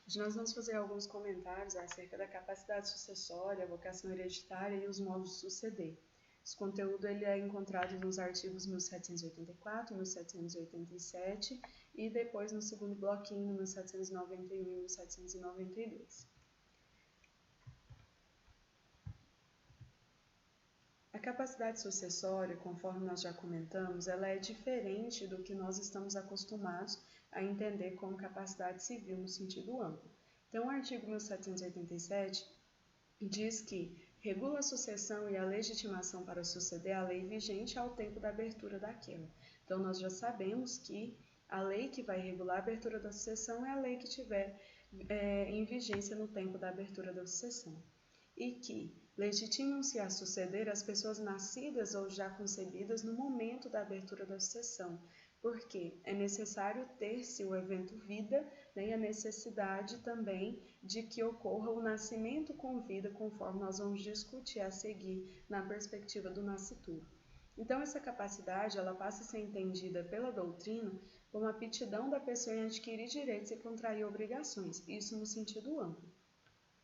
Hoje nós vamos fazer alguns comentários acerca da capacidade sucessória, a vocação hereditária e os modos de suceder. Esse conteúdo ele é encontrado nos artigos 1784, 1787 e depois no segundo bloquinho, 1791 e 1792. A capacidade sucessória, conforme nós já comentamos, ela é diferente do que nós estamos acostumados a entender como capacidade civil no sentido amplo. Então, o artigo 1787 diz que regula a sucessão e a legitimação para suceder a lei vigente ao tempo da abertura daquela. Então, nós já sabemos que a lei que vai regular a abertura da sucessão é a lei que estiver em vigência no tempo da abertura da sucessão. E que legitimam-se a suceder as pessoas nascidas ou já concebidas no momento da abertura da sucessão, porque é necessário ter-se o evento vida, né, e a necessidade também de que ocorra o nascimento com vida, conforme nós vamos discutir a seguir na perspectiva do nascituro. Então, essa capacidade ela passa a ser entendida pela doutrina como a aptidão da pessoa em adquirir direitos e contrair obrigações, isso no sentido amplo.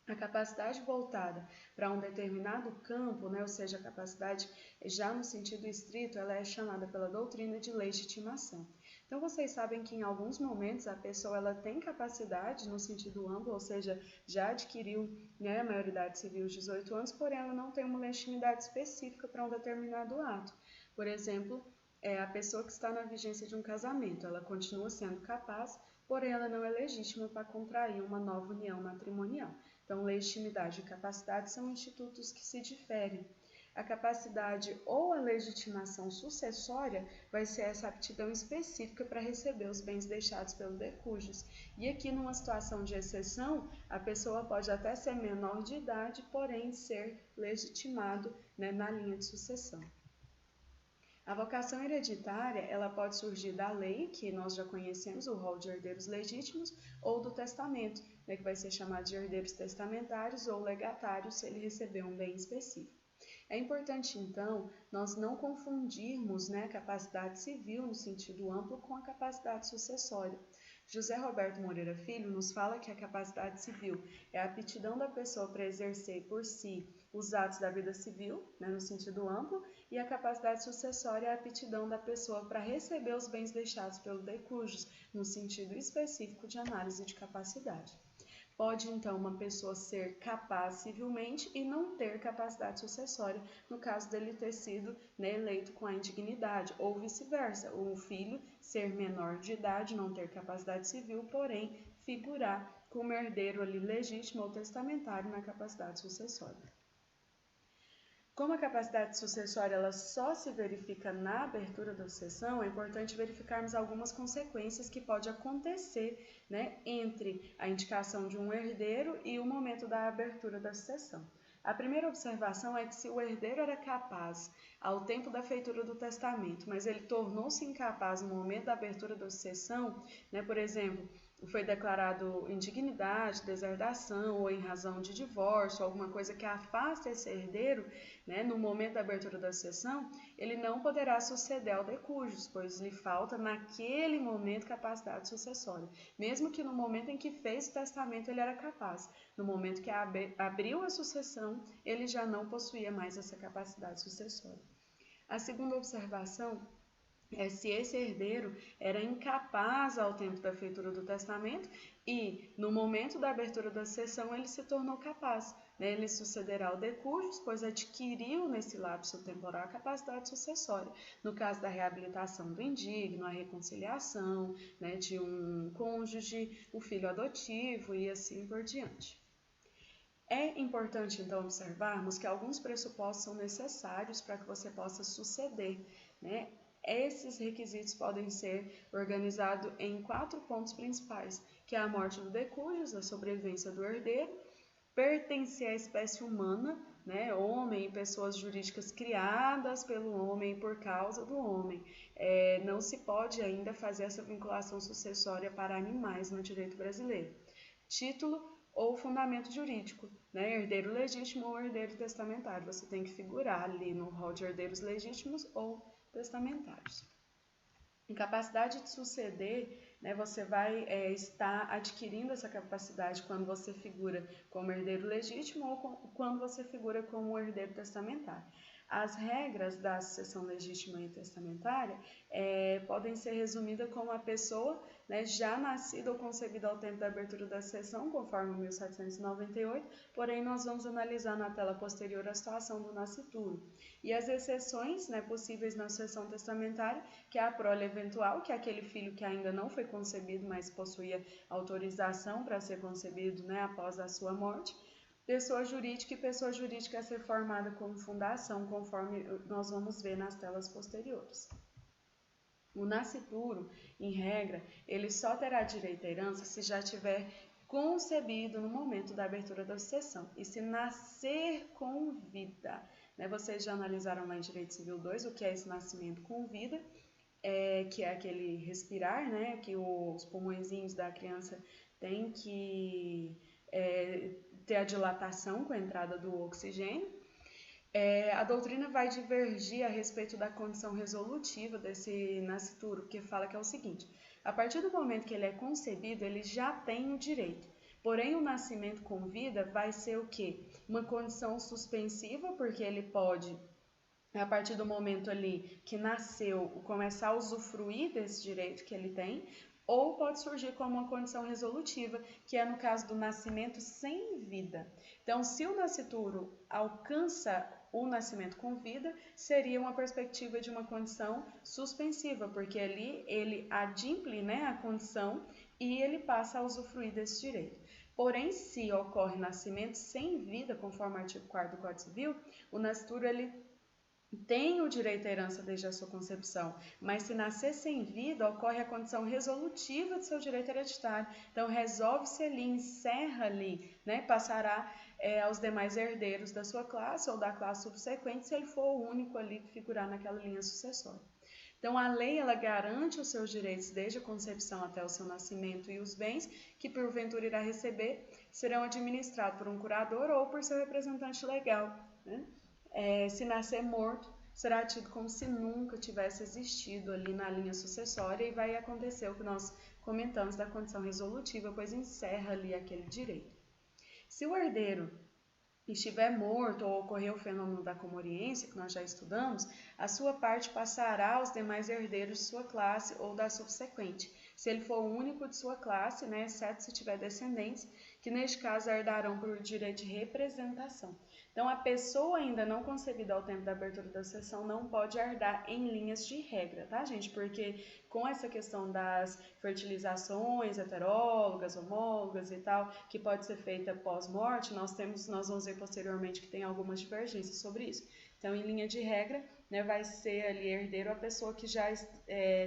A capacidade voltada para um determinado campo, né, ou seja, a capacidade já no sentido estrito, ela é chamada pela doutrina de legitimação. Então, vocês sabem que em alguns momentos a pessoa ela tem capacidade no sentido amplo, ou seja, já adquiriu, né, a maioridade civil aos 18 anos, porém ela não tem uma legitimidade específica para um determinado ato. Por exemplo, a pessoa que está na vigência de um casamento, ela continua sendo capaz, porém ela não é legítima para contrair uma nova união matrimonial. Então, legitimidade e capacidade são institutos que se diferem. A capacidade ou a legitimação sucessória vai ser essa aptidão específica para receber os bens deixados pelo decujus. E aqui, numa situação de exceção, a pessoa pode até ser menor de idade, porém ser legitimado, né, na linha de sucessão. A vocação hereditária, ela pode surgir da lei, que nós já conhecemos, o rol de herdeiros legítimos, ou do testamento, né, que vai ser chamado de herdeiros testamentários ou legatários, se ele receber um bem específico. É importante, então, nós não confundirmos, né, a capacidade civil no sentido amplo com a capacidade sucessória. José Roberto Moreira Filho nos fala que a capacidade civil é a aptidão da pessoa para exercer por si os atos da vida civil, né, no sentido amplo, e a capacidade sucessória é a aptidão da pessoa para receber os bens deixados pelo decujus, no sentido específico de análise de capacidade. Pode, então, uma pessoa ser capaz civilmente e não ter capacidade sucessória, no caso dele ter sido, né, eleito com a indignidade, ou vice-versa, o filho ser menor de idade, não ter capacidade civil, porém figurar como herdeiro ali legítimo ou testamentário na capacidade sucessória. Como a capacidade sucessória ela só se verifica na abertura da sucessão, é importante verificarmos algumas consequências que pode acontecer, né, entre a indicação de um herdeiro e o momento da abertura da sucessão. A primeira observação é que se o herdeiro era capaz ao tempo da feitura do testamento, mas ele tornou-se incapaz no momento da abertura da sucessão, né, por exemplo, foi declarado indignidade, deserdação ou em razão de divórcio, alguma coisa que afasta esse herdeiro, né, no momento da abertura da sucessão, ele não poderá suceder ao decujus, pois lhe falta naquele momento capacidade sucessória. Mesmo que no momento em que fez o testamento ele era capaz, no momento que abriu a sucessão, ele já não possuía mais essa capacidade sucessória. A segunda observação é se esse herdeiro era incapaz ao tempo da feitura do testamento e, no momento da abertura da sucessão, ele se tornou capaz. Né? Ele sucederá ao decujus, pois adquiriu nesse lapso temporal a capacidade sucessória. No caso da reabilitação do indigno, a reconciliação, né, de um cônjuge, o filho adotivo e assim por diante. É importante, então, observarmos que alguns pressupostos são necessários para que você possa suceder, né? Esses requisitos podem ser organizados em 4 pontos principais, que é a morte do decujus, a sobrevivência do herdeiro, pertencer à espécie humana, né, homem e pessoas jurídicas criadas pelo homem e por causa do homem. Não se pode ainda fazer essa vinculação sucessória para animais no direito brasileiro. Título ou fundamento jurídico, né, herdeiro legítimo ou herdeiro testamentário. Você tem que figurar ali no rol de herdeiros legítimos ou testamentários. Incapacidade de suceder né, você vai estar adquirindo essa capacidade quando você figura como herdeiro legítimo ou quando você figura como herdeiro testamentário. As regras da sucessão legítima e testamentária podem ser resumidas como a pessoa, né, já nascida ou concebida ao tempo da abertura da sucessão, conforme 1798, porém nós vamos analisar na tela posterior a situação do nascituro. E as exceções, né, possíveis na sucessão testamentária, que é a prole eventual, que é aquele filho que ainda não foi concebido, mas possuía autorização para ser concebido, né, após a sua morte. Pessoa jurídica e pessoa jurídica a ser formada como fundação, conforme nós vamos ver nas telas posteriores. O nascituro, em regra, ele só terá direito à herança se já tiver concebido no momento da abertura da sucessão e se nascer com vida. Né? Vocês já analisaram lá em Direito Civil 2 o que é esse nascimento com vida, que é aquele respirar, né? Que os pulmõezinhos da criança têm que ter a dilatação com a entrada do oxigênio. A doutrina vai divergir a respeito da condição resolutiva desse nascituro, porque fala que é o seguinte: a partir do momento que ele é concebido, ele já tem o direito. Porém, o nascimento com vida vai ser o quê? Uma condição suspensiva, porque ele pode, a partir do momento ali que nasceu, começar a usufruir desse direito que ele tem, ou pode surgir como uma condição resolutiva, que é no caso do nascimento sem vida. Então, se o nascituro alcança o nascimento com vida, seria uma perspectiva de uma condição suspensiva, porque ali ele adimple, né, a condição e ele passa a usufruir desse direito. Porém, se ocorre nascimento sem vida, conforme o artigo 4º do Código Civil, o nascituro ele tem o direito à herança desde a sua concepção, mas se nascer sem vida, ocorre a condição resolutiva de seu direito hereditário. Então, resolve-se ali, encerra ali, né? Passará aos demais herdeiros da sua classe ou da classe subsequente, se ele for o único ali que figurar naquela linha sucessória. Então, a lei ela garante os seus direitos desde a concepção até o seu nascimento e os bens que porventura irá receber serão administrados por um curador ou por seu representante legal, né? Se nascer morto, será tido como se nunca tivesse existido ali na linha sucessória e vai acontecer o que nós comentamos da condição resolutiva, pois encerra ali aquele direito. Se o herdeiro estiver morto ou ocorrer o fenômeno da comoriência, que nós já estudamos, a sua parte passará aos demais herdeiros de sua classe ou da subsequente, se ele for o único de sua classe, né, exceto se tiver descendentes, que neste caso herdarão por direito de representação. Então, a pessoa ainda não concebida ao tempo da abertura da sucessão não pode herdar em linhas de regra, tá, gente? Porque com essa questão das fertilizações heterólogas, homólogas e tal, que pode ser feita pós-morte, nós vamos ver posteriormente que tem algumas divergências sobre isso. Então, em linha de regra, né, vai ser ali herdeiro a pessoa que já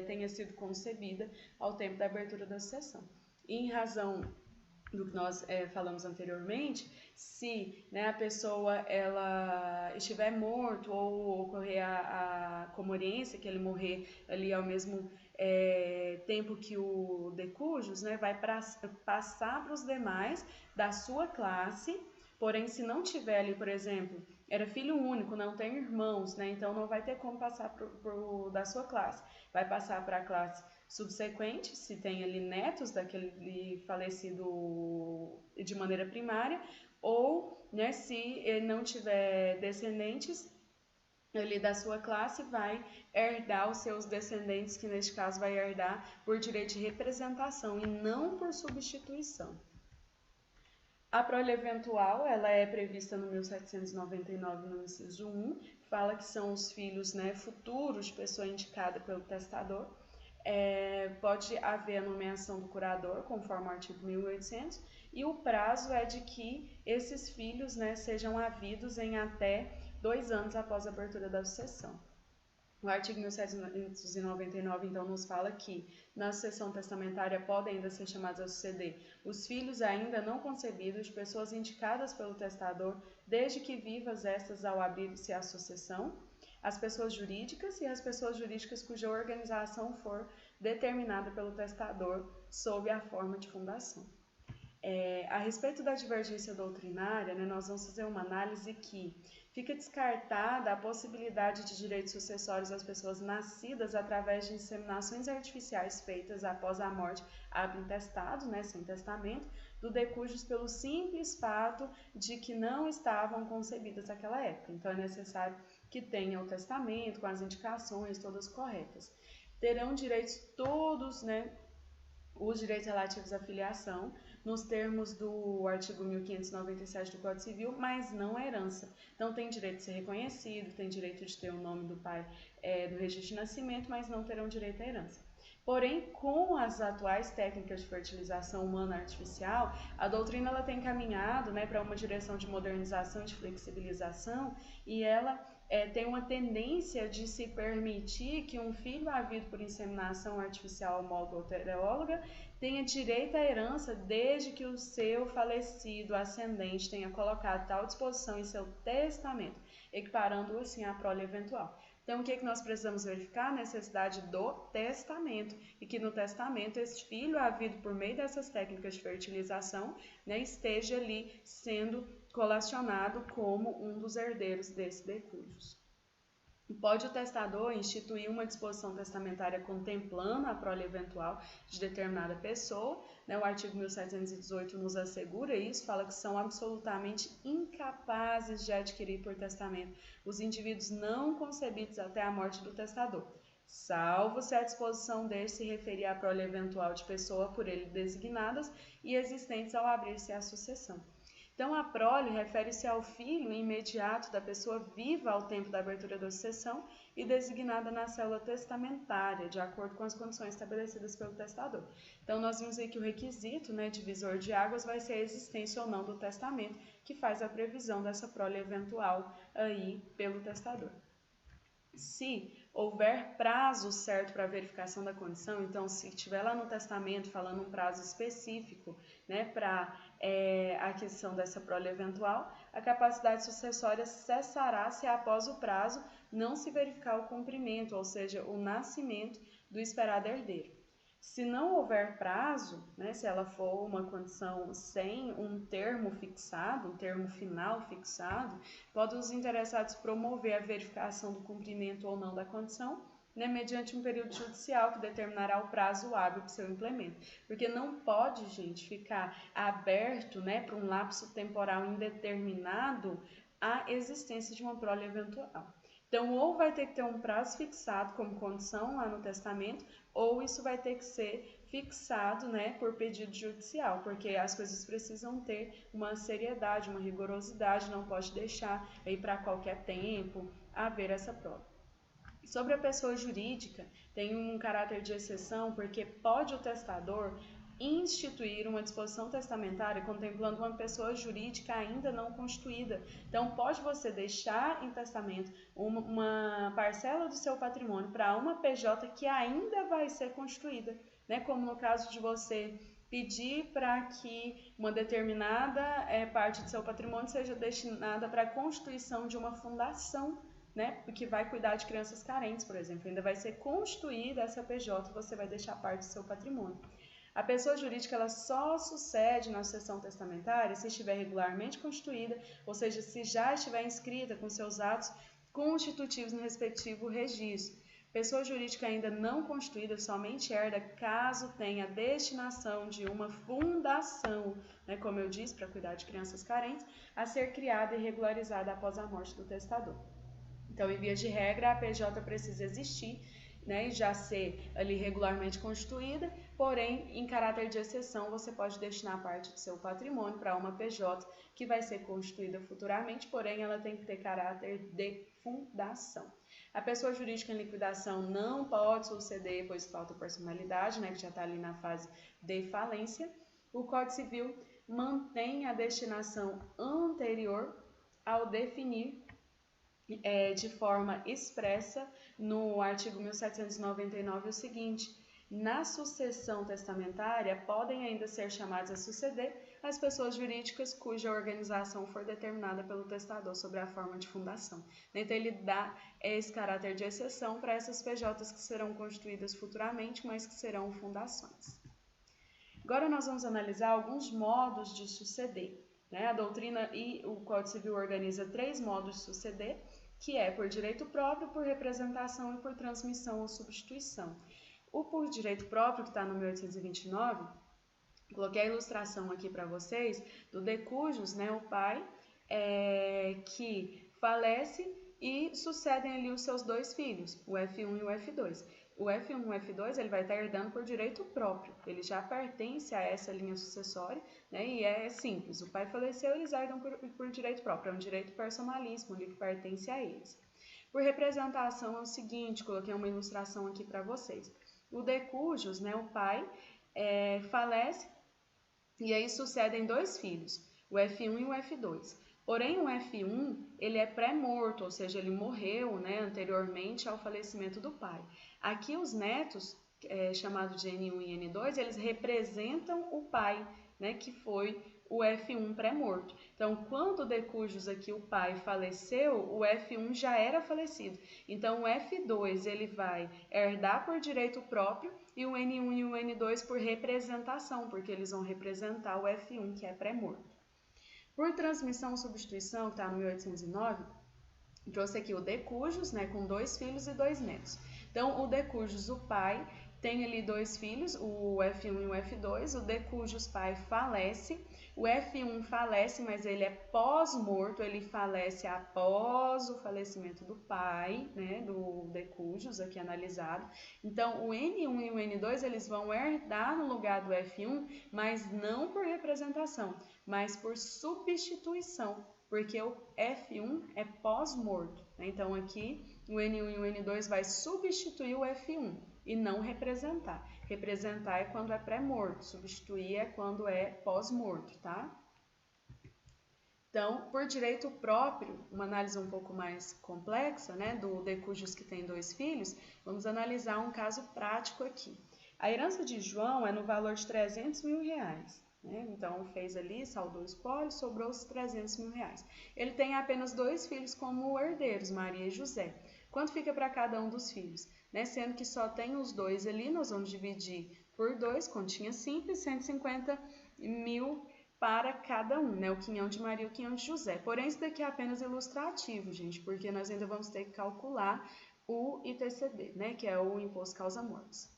tenha sido concebida ao tempo da abertura da sucessão. E em razão do que nós falamos anteriormente, se, né, a pessoa ela estiver morto ou ocorrer a comoriência, que ele morrer ali ao mesmo tempo que o decujus, né, vai passar para os demais da sua classe. Porém, se não tiver ali, por exemplo, era filho único, não tem irmãos, né, então não vai ter como passar da sua classe. Vai passar para a classe subsequente, se tem ali netos daquele falecido de maneira primária, ou, né, se ele não tiver descendentes ali da sua classe, vai herdar os seus descendentes, que neste caso vai herdar por direito de representação e não por substituição. A prole eventual, ela é prevista no 1799, no inciso 1, fala que são os filhos, né, futuros de pessoa indicada pelo testador. Pode haver a nomeação do curador, conforme o artigo 1800, e o prazo é de que esses filhos, né, sejam havidos em até 2 anos após a abertura da sucessão. O artigo 1799, então, nos fala que na sucessão testamentária podem ainda ser chamados a suceder os filhos ainda não concebidos de pessoas indicadas pelo testador, desde que vivas estas ao abrir-se a sucessão, as pessoas jurídicas e as pessoas jurídicas cuja organização for determinada pelo testador sob a forma de fundação. A respeito da divergência doutrinária, né, nós vamos fazer uma análise que fica descartada a possibilidade de direitos sucessórios às pessoas nascidas através de inseminações artificiais feitas após a morte ab intestado, né, sem testamento, do decujus pelo simples fato de que não estavam concebidas naquela época. Então, é necessário que tenha o testamento com as indicações todas corretas. Terão direitos todos, né, os direitos relativos à filiação, nos termos do artigo 1597 do Código Civil, mas não a herança. Então, tem direito de ser reconhecido, tem direito de ter o nome do pai do registro de nascimento, mas não terão direito à herança. Porém, com as atuais técnicas de fertilização humana artificial, a doutrina ela tem caminhado, né, para uma direção de modernização e de flexibilização, e ela tem uma tendência de se permitir que um filho havido por inseminação artificial homóloga tenha direito à herança desde que o seu falecido ascendente tenha colocado tal disposição em seu testamento, equiparando-o assim à prole eventual. Então, o que nós precisamos verificar? A necessidade do testamento, e que no testamento esse filho havido por meio dessas técnicas de fertilização, né, esteja ali sendo colacionado como um dos herdeiros desse decujus. Pode o testador instituir uma disposição testamentária contemplando a prole eventual de determinada pessoa, né? O artigo 1718 nos assegura isso, fala que são absolutamente incapazes de adquirir por testamento os indivíduos não concebidos até a morte do testador, salvo se a disposição dele se referir à prole eventual de pessoa por ele designadas e existentes ao abrir-se a sucessão. Então, a prole refere-se ao filho imediato da pessoa viva ao tempo da abertura da sucessão e designada na célula testamentária, de acordo com as condições estabelecidas pelo testador. Então, nós vimos aí que o requisito, né, divisor de águas vai ser a existência ou não do testamento, que faz a previsão dessa prole eventual aí pelo testador. Se houver prazo certo para verificação da condição, então se estiver lá no testamento falando um prazo específico, né, para a aquisição dessa prole eventual, a capacidade sucessória cessará se após o prazo não se verificar o cumprimento, ou seja, o nascimento do esperado herdeiro. Se não houver prazo, né, se ela for uma condição sem um termo fixado, um termo final fixado, podem os interessados promover a verificação do cumprimento ou não da condição, né, mediante um período judicial que determinará o prazo hábil para o seu implemento. Porque não pode, gente, ficar aberto, né, para um lapso temporal indeterminado a existência de uma prole eventual. Então, ou vai ter que ter um prazo fixado como condição lá no testamento, ou isso vai ter que ser fixado, né, por pedido judicial, porque as coisas precisam ter uma seriedade, uma rigorosidade, não pode deixar aí para qualquer tempo haver essa prova. Sobre a pessoa jurídica, tem um caráter de exceção, porque pode o testador instituir uma disposição testamentária contemplando uma pessoa jurídica ainda não constituída. Então, pode você deixar em testamento uma parcela do seu patrimônio para uma PJ que ainda vai ser constituída, né? Como no caso de você pedir para que uma determinada parte do seu patrimônio seja destinada para a constituição de uma fundação, né, que vai cuidar de crianças carentes, por exemplo. Ainda vai ser constituída essa PJ, você vai deixar parte do seu patrimônio. A pessoa jurídica ela só sucede na sucessão testamentária se estiver regularmente constituída, ou seja, se já estiver inscrita com seus atos constitutivos no respectivo registro. Pessoa jurídica ainda não constituída somente herda caso tenha destinação de uma fundação, né, como eu disse, para cuidar de crianças carentes, a ser criada e regularizada após a morte do testador. Então, em via de regra, a PJ precisa existir, né, e já ser ali regularmente constituída, porém, em caráter de exceção, você pode destinar parte do seu patrimônio para uma PJ que vai ser constituída futuramente, porém, ela tem que ter caráter de fundação. A pessoa jurídica em liquidação não pode suceder, pois falta personalidade, né, que já está ali na fase de falência. O Código Civil mantém a destinação anterior ao definir de forma expressa no artigo 1799 o seguinte: na sucessão testamentária podem ainda ser chamadas a suceder as pessoas jurídicas cuja organização for determinada pelo testador sobre a forma de fundação. Então ele dá esse caráter de exceção para essas PJs que serão constituídas futuramente, mas que serão fundações. Agora nós vamos analisar alguns modos de suceder. A doutrina e o Código Civil organiza 3 modos de suceder, que é por direito próprio, por representação e por transmissão ou substituição. O por direito próprio, que está no 1829, coloquei a ilustração aqui para vocês do de cujus, o pai que falece e sucedem ali os seus 2 filhos, o F1 e o F2. O F1 e o F2 ele vai estar herdando por direito próprio, ele já pertence a essa linha sucessória, e é simples, o pai faleceu, eles herdam por direito próprio, é um direito personalíssimo ali que pertence a eles. Por representação é o seguinte, coloquei uma ilustração aqui para vocês. O de cujus, o pai falece e aí sucedem 2 filhos, o F1 e o F2. Porém, o F1 ele é pré-morto, ou seja, ele morreu anteriormente ao falecimento do pai. Aqui os netos, chamados de N1 e N2, eles representam o pai, que foi o F1 pré-morto. Então, quando o de cujus aqui o pai faleceu, o F1 já era falecido. Então, o F2 ele vai herdar por direito próprio e o N1 e o N2 por representação, porque eles vão representar o F1 que é pré-morto. Por transmissão ou substituição, que está no 1809, trouxe aqui o de cujus, com 2 filhos e 2 netos. Então, o de cujus, o pai, tem ali 2 filhos, o F1 e o F2, o de cujus pai falece, o F1 falece, mas ele é pós-morto, ele falece após o falecimento do pai, do de cujus, aqui analisado. Então, o N1 e o N2, eles vão herdar no lugar do F1, mas não por representação, mas por substituição, porque o F1 é pós-morto. Então, aqui, o N1 e o N2 vai substituir o F1 e não representar. Representar é quando é pré-morto, substituir é quando é pós-morto, tá? Então, por direito próprio, uma análise um pouco mais complexa, do de cujus que tem 2 filhos, vamos analisar um caso prático aqui. A herança de João é no valor de R$300 mil. Então, fez ali, saldou o espólio, sobrou os R$300 mil. Ele tem apenas 2 filhos como herdeiros, Maria e José. Quanto fica para cada um dos filhos? Sendo que só tem os 2 ali, nós vamos dividir por 2, continha simples, 150 mil para cada um, o quinhão de Maria e o quinhão de José. Porém, isso daqui é apenas ilustrativo, gente, porque nós ainda vamos ter que calcular o ITCD, que é o Imposto Causa Mortis.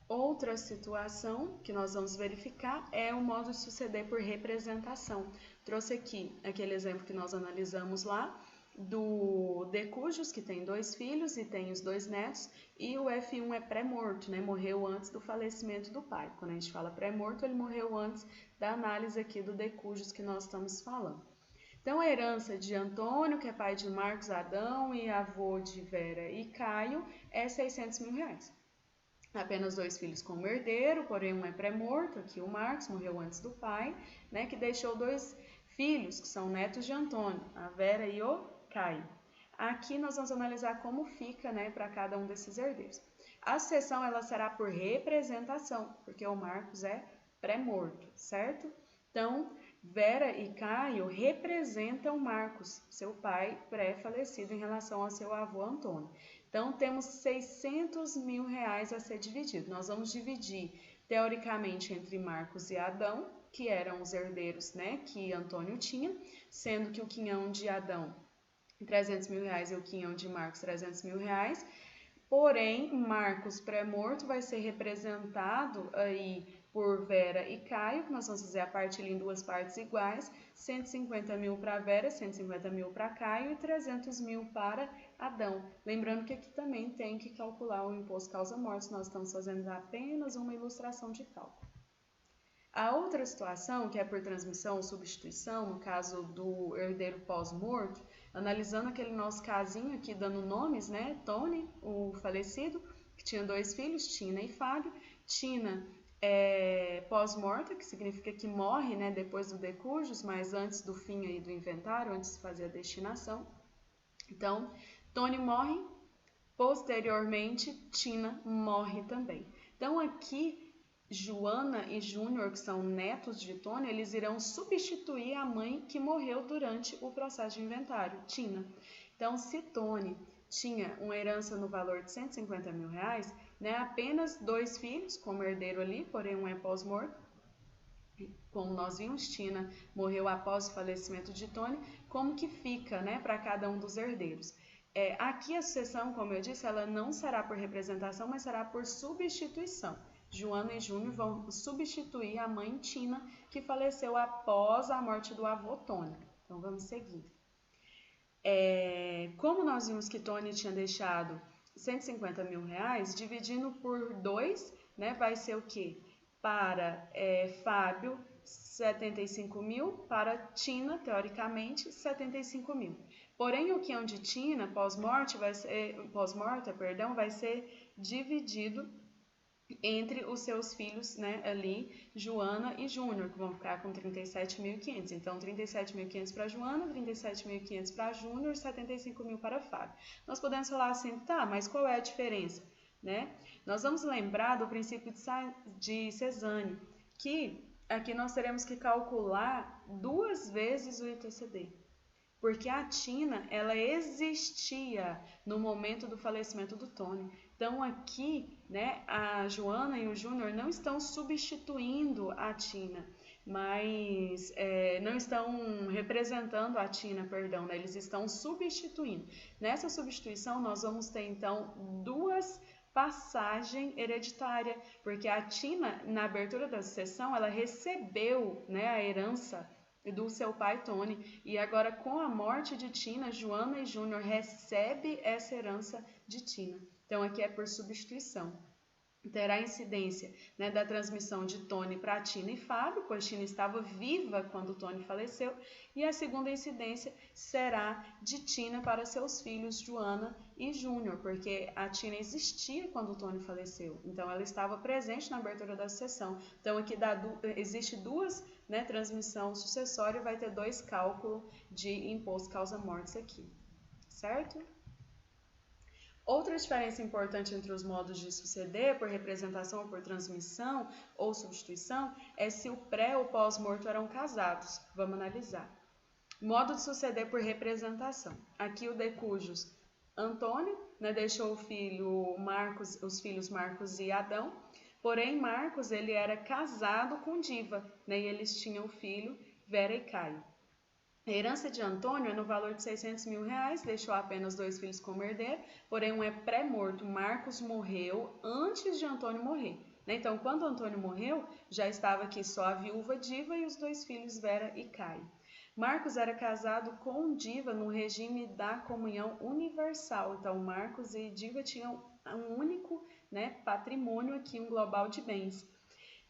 Outra situação que nós vamos verificar é o modo de suceder por representação. Trouxe aqui aquele exemplo que nós analisamos lá, do de cujus, que tem 2 filhos e tem os 2 netos, e o F1 é pré-morto, morreu antes do falecimento do pai. Quando a gente fala pré-morto, ele morreu antes da análise aqui do de cujus que nós estamos falando. Então, a herança de Antônio, que é pai de Marcos, Adão e avô de Vera e Caio, é R$600 mil. Apenas 2 filhos como herdeiro, porém um é pré-morto, aqui o Marcos morreu antes do pai, que deixou 2 filhos, que são netos de Antônio, a Vera e o Caio. Aqui nós vamos analisar como fica, para cada um desses herdeiros. A sucessão ela será por representação, porque o Marcos é pré-morto, certo? Então, Vera e Caio representam Marcos, seu pai pré-falecido, em relação ao seu avô Antônio. Então, temos R$600 mil a ser dividido. Nós vamos dividir, teoricamente, entre Marcos e Adão, que eram os herdeiros, que Antônio tinha, sendo que o quinhão de Adão, R$300 mil, e o quinhão de Marcos, R$300 mil. Porém, Marcos pré-morto vai ser representado aí por Vera e Caio, que nós vamos fazer a partilha em 2 partes iguais, 150 mil para Vera, 150 mil para Caio e 300 mil para Adão. Lembrando que aqui também tem que calcular o imposto causa-morte, nós estamos fazendo apenas uma ilustração de cálculo. A outra situação, que é por transmissão ou substituição, no caso do herdeiro pós-morto, analisando aquele nosso casinho aqui, dando nomes, Tony, o falecido, que tinha 2 filhos, Tina e Fábio. Tina pós-morta, que significa que morre, depois do de cujus, mas antes do fim aí do inventário, antes de fazer a destinação. Então, Tony morre, posteriormente, Tina morre também. Então, aqui, Joana e Júnior, que são netos de Tony, eles irão substituir a mãe que morreu durante o processo de inventário, Tina. Então, se Tony tinha uma herança no valor de R$150 mil, né, apenas 2 filhos como herdeiro ali, porém um é pós-morto. Como nós vimos, Tina morreu após o falecimento de Tony, como que fica, né, para cada um dos herdeiros. Aqui a sucessão, como eu disse, ela não será por representação, mas será por substituição. Joana e Júnior vão substituir a mãe Tina, que faleceu após a morte do avô Tony. Então vamos seguir. Como nós vimos que Tony tinha deixado 150 mil reais, dividindo por 2, né, vai ser o quê? Para Fábio, 75 mil, para Tina, teoricamente, 75 mil. Porém, o que é de Tina, pós-morte, vai ser dividido entre os seus filhos, né, ali, Joana e Júnior, que vão ficar com 37.500. Então, 37.500 para Joana, 37.500 para Júnior, 75 mil para Fábio. Nós podemos falar assim, tá, mas qual é a diferença? Né? Nós vamos lembrar do princípio de Cezanne, que aqui nós teremos que calcular 2 vezes o ITCD. Porque a Tina, ela existia no momento do falecimento do Tony. Então, aqui, né, a Joana e o Júnior não estão substituindo a Tina, mas não estão representando a Tina, perdão, né, eles estão substituindo. Nessa substituição, nós vamos ter, então, 2 passagens hereditárias, porque a Tina, na abertura da sucessão, ela recebeu, né, a herança do seu pai Tony, e agora com a morte de Tina, Joana e Júnior recebem essa herança de Tina. Então aqui é por substituição. Terá incidência, né, da transmissão de Tony para Tina e Fábio, pois Tina estava viva quando Tony faleceu, e a segunda incidência será de Tina para seus filhos Joana e Júnior, porque a Tina existia quando Tony faleceu, então ela estava presente na abertura da sucessão. Então aqui existe 2, né, transmissão sucessória, vai ter 2 cálculos de imposto causa-mortes aqui, certo? Outra diferença importante entre os modos de suceder, por representação ou por transmissão ou substituição, é se o pré ou pós-morto eram casados. Vamos analisar. Modo de suceder por representação. Aqui o de cujos Antônio, né, deixou os filhos Marcos e Adão, porém Marcos ele era casado com Diva, né, e eles tinham o filho Vera e Caio. A herança de Antônio é no valor de 600 mil reais, deixou apenas 2 filhos como herdeiro, porém um é pré-morto. Marcos morreu antes de Antônio morrer. Né? Então, quando Antônio morreu, já estava aqui só a viúva Diva e os 2 filhos Vera e Caio. Marcos era casado com Diva no regime da comunhão universal. Então, Marcos e Diva tinham um único, né, patrimônio aqui, um global de bens.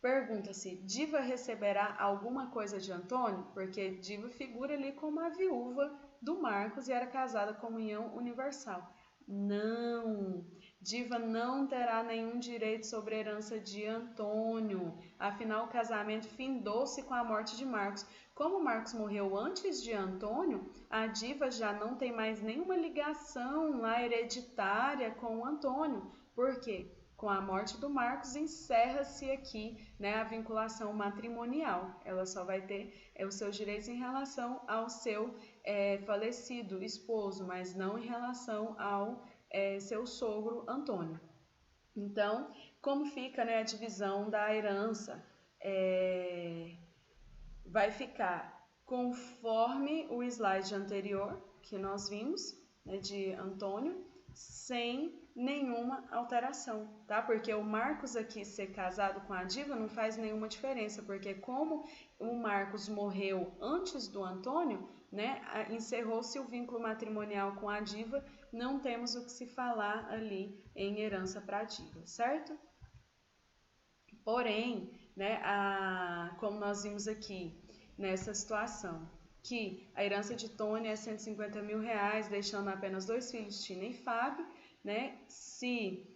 Pergunta-se, Diva receberá alguma coisa de Antônio? Porque Diva figura ali como a viúva do Marcos e era casada com comunhão universal. Não, Diva não terá nenhum direito sobre a herança de Antônio. Afinal, o casamento findou-se com a morte de Marcos. Como Marcos morreu antes de Antônio, a Diva já não tem mais nenhuma ligação lá hereditária com o Antônio. Por quê? Com a morte do Marcos, encerra-se aqui, né, a vinculação matrimonial. Ela só vai ter os seus direitos em relação ao seu falecido esposo, mas não em relação ao seu sogro Antônio. Então, como fica, né, a divisão da herança? Vai ficar conforme o slide anterior que nós vimos, né, de Antônio, sem nenhuma alteração, tá? Porque o Marcos aqui ser casado com a Diva não faz nenhuma diferença, porque como o Marcos morreu antes do Antônio, né, encerrou-se o vínculo matrimonial com a Diva, não temos o que se falar ali em herança para a Diva, certo? Porém, né, como nós vimos aqui nessa situação, que a herança de Tony é 150 mil reais, deixando apenas 2 filhos, Tina e Fábio, né? Se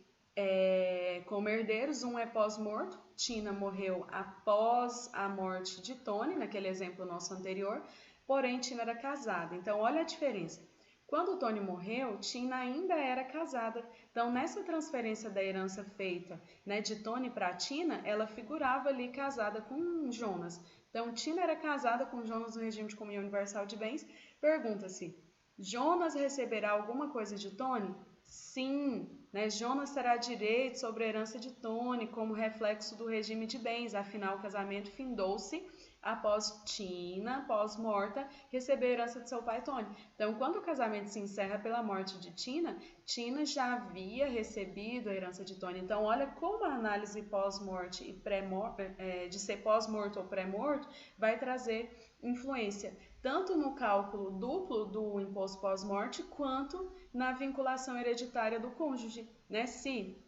como herdeiros, um é pós-morto, Tina morreu após a morte de Tony, naquele exemplo nosso anterior, porém Tina era casada. Então, olha a diferença. Quando o Tony morreu, Tina ainda era casada. Então, nessa transferência da herança feita, né, de Tony para Tina, ela figurava ali casada com Jonas. Então, Tina era casada com Jonas no regime de comunhão universal de bens. Pergunta-se, Jonas receberá alguma coisa de Tony? Sim, né? Jonas terá direito sobre a herança de Tony como reflexo do regime de bens, afinal o casamento findou-se após Tina, pós-morta, receber a herança de seu pai Tony. Então, quando o casamento se encerra pela morte de Tina, Tina já havia recebido a herança de Tony. Então, olha como a análise pós-morte e pré-morte, de ser pós-morto ou pré-morto, vai trazer influência tanto no cálculo duplo do imposto pós-morte quanto na vinculação hereditária do cônjuge, né? Se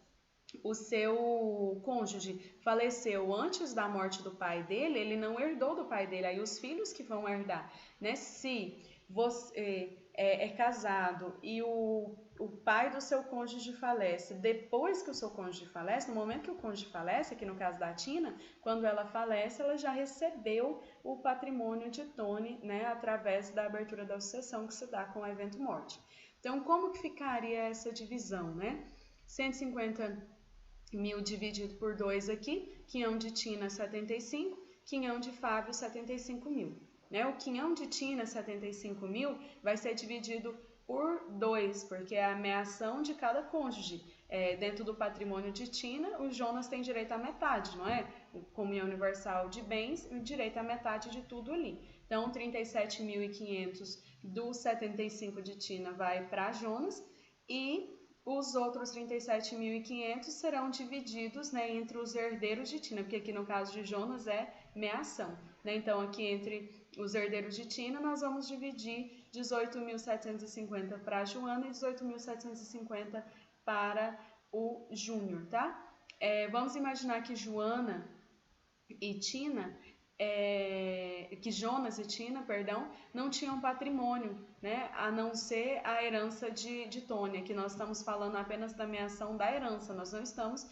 o seu cônjuge faleceu antes da morte do pai dele, ele não herdou do pai dele, aí os filhos que vão herdar, né? Se você é casado e o pai do seu cônjuge falece, depois que o seu cônjuge falece, no momento que o cônjuge falece, aqui no caso da Tina, quando ela falece, ela já recebeu o patrimônio de Tony, né, através da abertura da sucessão que se dá com o evento morte. Então, como que ficaria essa divisão, né? 150.000 dividido por 2 aqui, quinhão de Tina 75, quinhão de Fábio 75.000. Né? O quinhão de Tina 75.000 vai ser dividido por 2, porque é a meação de cada cônjuge. Dentro do patrimônio de Tina, o Jonas tem direito à metade, não é? Comunhão universal de bens, o direito à metade de tudo ali. Então, 37.500 dos 75 de Tina vai para Jonas e os outros 37.500 serão divididos, né, entre os herdeiros de Tina, porque aqui no caso de Jonas é meação. Né? Então, aqui entre os herdeiros de Tina, nós vamos dividir 18.750 para a Joana e 18.750 para o Júnior, tá? Vamos imaginar que Joana e Tina, que Jonas e Tina, perdão, não tinham patrimônio, né, a não ser a herança de Tony. Aqui nós estamos falando apenas da meação da herança, nós não estamos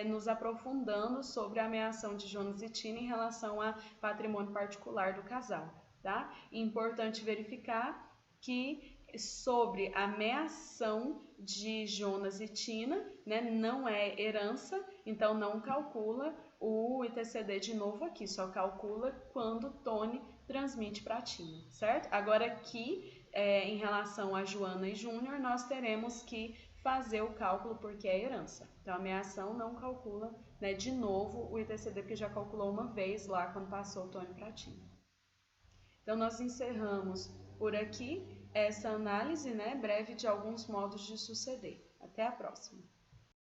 nos aprofundando sobre a meação de Jonas e Tina em relação a patrimônio particular do casal, tá? Importante verificar que sobre a meação de Jonas e Tina, né, não é herança, então não calcula o ITCD de novo aqui, só calcula quando Tony transmite para Tina, certo? Agora aqui, em relação a Joana e Júnior, nós teremos que fazer o cálculo porque é herança. Então a meação não calcula, né, de novo o ITCD, porque já calculou uma vez lá quando passou o Tony para Tina. Então nós encerramos por aqui essa análise, né, breve de alguns modos de suceder. Até a próxima!